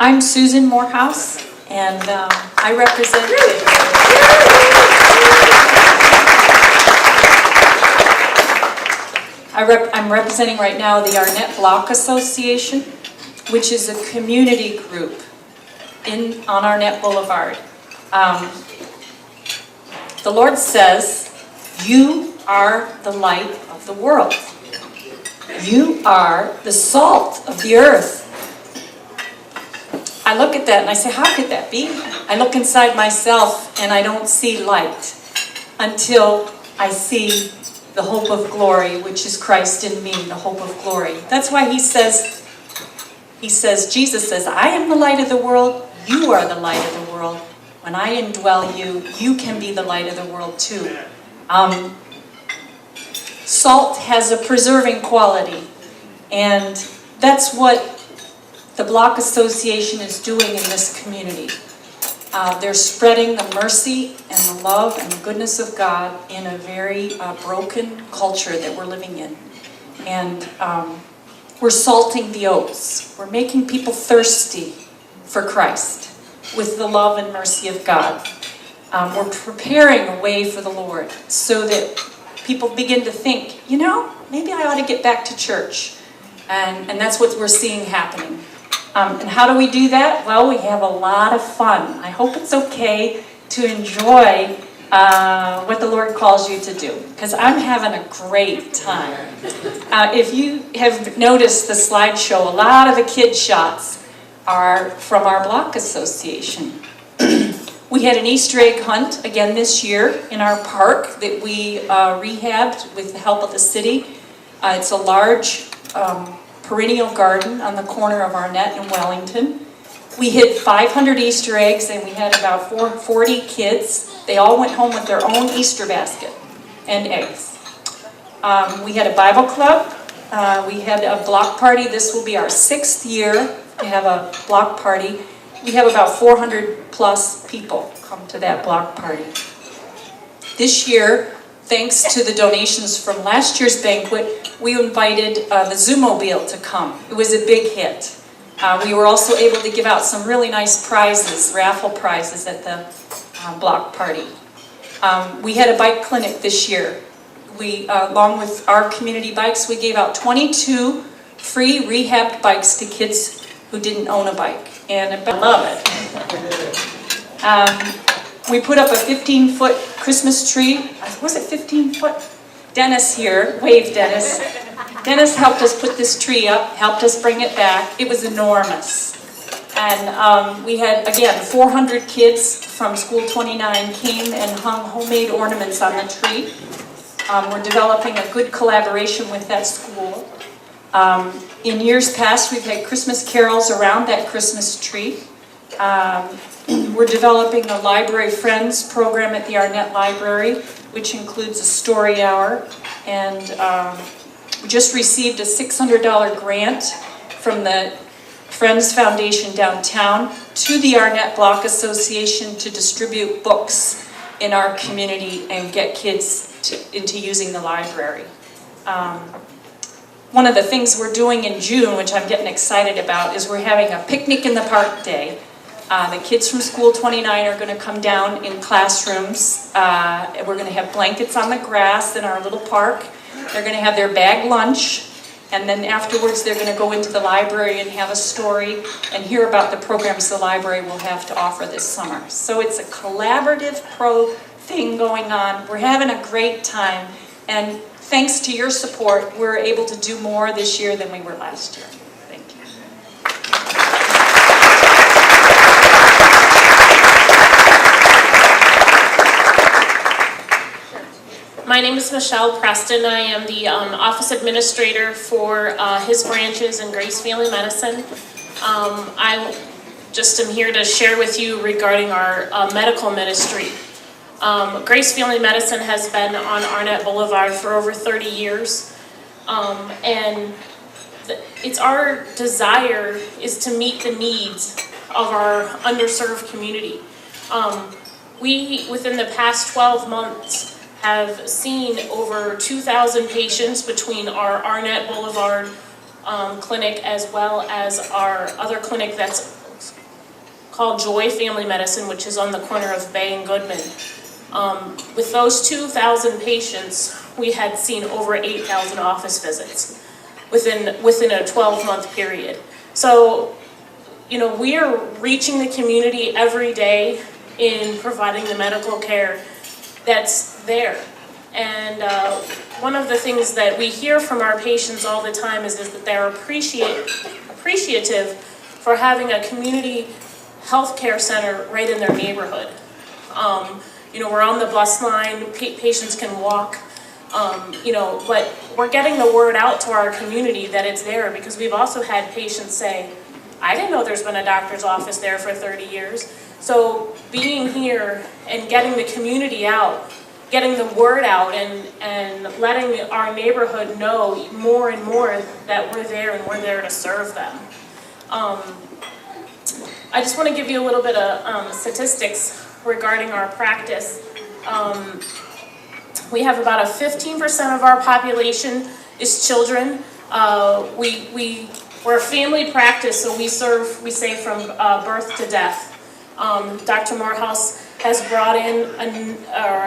I'm Susan Morehouse, and I represent I'm representing right now the Arnett Block Association, which is a community group on Arnett Boulevard. The Lord says, you are the light of the world. You are the salt of the earth. I look at that and I say, how could that be? I look inside myself and I don't see light until I see the hope of glory, which is Christ in me, the hope of glory. That's why Jesus says, I am the light of the world, you are the light of the world. When I indwell you, you can be the light of the world too. Salt has a preserving quality, and that's what the Block Association is doing in this community. They're spreading the mercy and the love and the goodness of God in a very broken culture that we're living in. And we're salting the oats. We're making people thirsty for Christ with the love and mercy of God. We're preparing a way for the Lord so that people begin to think, you know, maybe I ought to get back to church. And that's what we're seeing happening. And how do we do that? Well, we have a lot of fun. I hope it's okay to enjoy what the Lord calls you to do, because I'm having a great time. If you have noticed the slideshow, a lot of the kid shots are from our Block Association. We had an Easter egg hunt again this year in our park that we rehabbed with the help of the city. It's a large perennial garden on the corner of Arnett and Wellington. We hid 500 Easter eggs and we had about 40 kids. They all went home with their own Easter basket and eggs. We had a Bible club. We had a block party. This will be our 6th year to have a block party. We have about 400 plus people come to that block party. This year, thanks to the donations from last year's banquet, we invited the Zoomobile to come. It was a big hit. We were also able to give out some really nice prizes, raffle prizes at the block party. We had a bike clinic this year. We, along with our community bikes, we gave out 22 free rehabbed bikes to kids who didn't own a bike. And I love it. We put up a 15-foot Christmas tree. Was it 15 foot? Dennis here, wave Dennis. Dennis helped us put this tree up, helped us bring it back. It was enormous. And we had, again, 400 kids from School 29 came and hung homemade ornaments on the tree. We're developing a good collaboration with that school. In years past, we've had Christmas carols around that Christmas tree. We're developing a Library Friends program at the Arnett Library, which includes a story hour. And we just received a $600 grant from the Friends Foundation downtown to the Arnett Block Association to distribute books in our community and get kids into using the library. One of the things we're doing in June, which I'm getting excited about, is we're having a picnic in the park day. The kids from School 29 are going to come down in classrooms. We're going to have blankets on the grass in our little park. They're going to have their bag lunch. And then afterwards, they're going to go into the library and have a story and hear about the programs the library will have to offer this summer. So it's a collaborative thing going on. We're having a great time. And thanks to your support, we're able to do more this year than we were last year. Thank you. My name is Michelle Preston. I am the office administrator for his branches in Grace Family Medicine. I just am here to share with you regarding our medical ministry. Grace Family Medicine has been on Arnett Boulevard for over 30 years. And it's our desire is to meet the needs of our underserved community. We, within the past 12 months, have seen over 2,000 patients between our Arnett Boulevard clinic as well as our other clinic that's called Joy Family Medicine, which is on the corner of Bay and Goodman. With those 2,000 patients, we had seen over 8,000 office visits within a 12-month period. So, you know, we are reaching the community every day in providing the medical care that's there. And one of the things that we hear from our patients all the time is that they're appreciative for having a community health care center right in their neighborhood. You know, we're on the bus line, patients can walk, you know, but we're getting the word out to our community that it's there, because we've also had patients say, I didn't know there's been a doctor's office there for 30 years. So being here and getting the community out, getting the word out, and letting our neighborhood know more and more that we're there and we're there to serve them. I just want to give you a little bit of statistics regarding our practice. We have about 15% of our population is children. We're a family practice, so we say from birth to death. Dr. Morehouse has brought in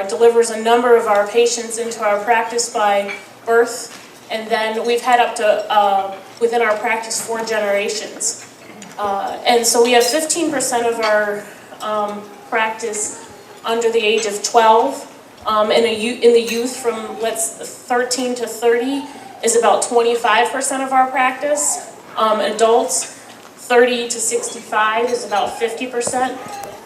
delivers a number of our patients into our practice by birth, and then we've had up to within our practice 4 generations. And so we have 15% of our practice under the age of 12. In the youth from 13 to 30 is about 25% of our practice. Adults 30 to 65 is about 50%,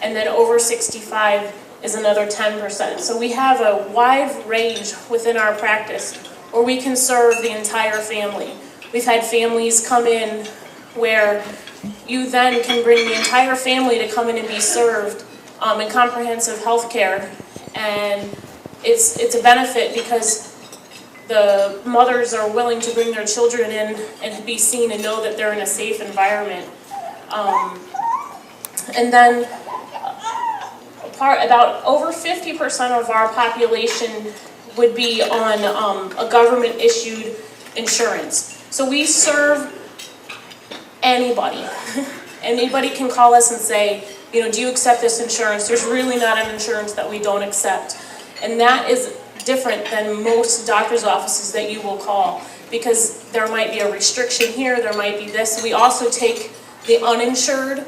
and then over 65 is another 10%. So we have a wide range within our practice where we can serve the entire family. We've had families come in where you then can bring the entire family to come in and be served in comprehensive health care, and it's a benefit because the mothers are willing to bring their children in and be seen and know that they're in a safe environment. And then about over 50% of our population would be on a government-issued insurance. So we serve anybody. Anybody can call us and say, you know, do you accept this insurance? There's really not an insurance that we don't accept. And that is different than most doctor's offices that you will call, because there might be a restriction here, there might be this. We also take the uninsured.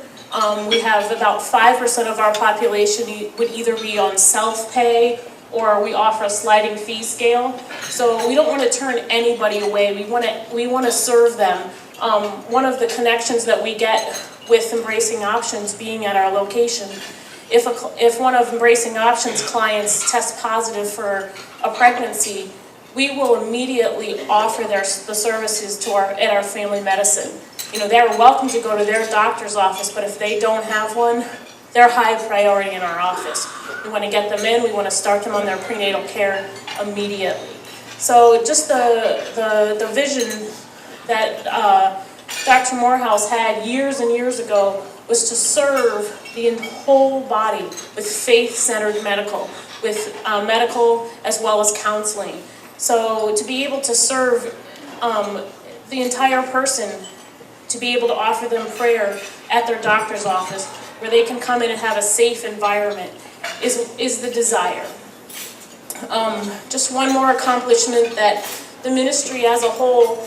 We have about 5% of our population would either be on self-pay, or we offer a sliding fee scale. So we don't want to turn anybody away. We want to serve them. One of the connections that we get with Embracing Options being at our location, if one of Embracing Options clients tests positive for a pregnancy, we will immediately offer the services at our family medicine. You know, they're welcome to go to their doctor's office, but if they don't have one, they're high priority in our office. We want to get them in, we want to start them on their prenatal care immediately. So just the vision that Dr. Morehouse had years and years ago was to serve the whole body with faith-centered medical, with medical as well as counseling. So to be able to serve the entire person, to be able to offer them prayer at their doctor's office, where they can come in and have a safe environment, is the desire. Just one more accomplishment that the ministry as a whole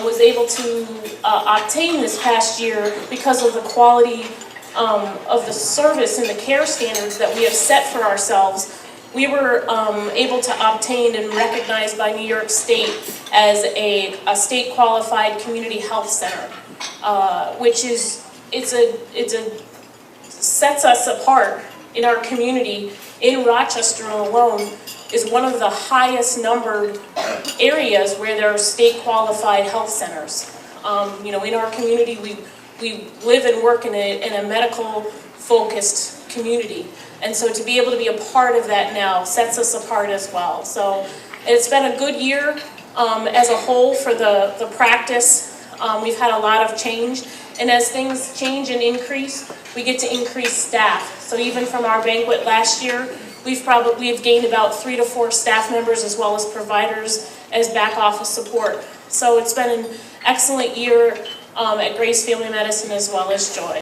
was able to obtain this past year because of the quality of the service and the care standards that we have set for ourselves. We were able to obtain and recognized by New York State as a state qualified community health center, which is sets us apart in our community. In Rochester alone is one of the highest numbered areas where there are state qualified health centers. You know, in our community, we live and work in a medical focused community. And so to be able to be a part of that now sets us apart as well. So it's been a good year as a whole for the practice. We've had a lot of change. And as things change and increase, we get to increase staff. So even from our banquet last year, we've gained about 3 to 4 staff members as well as providers as back office support. So it's been an excellent year at Grace Family Medicine as well as Joy.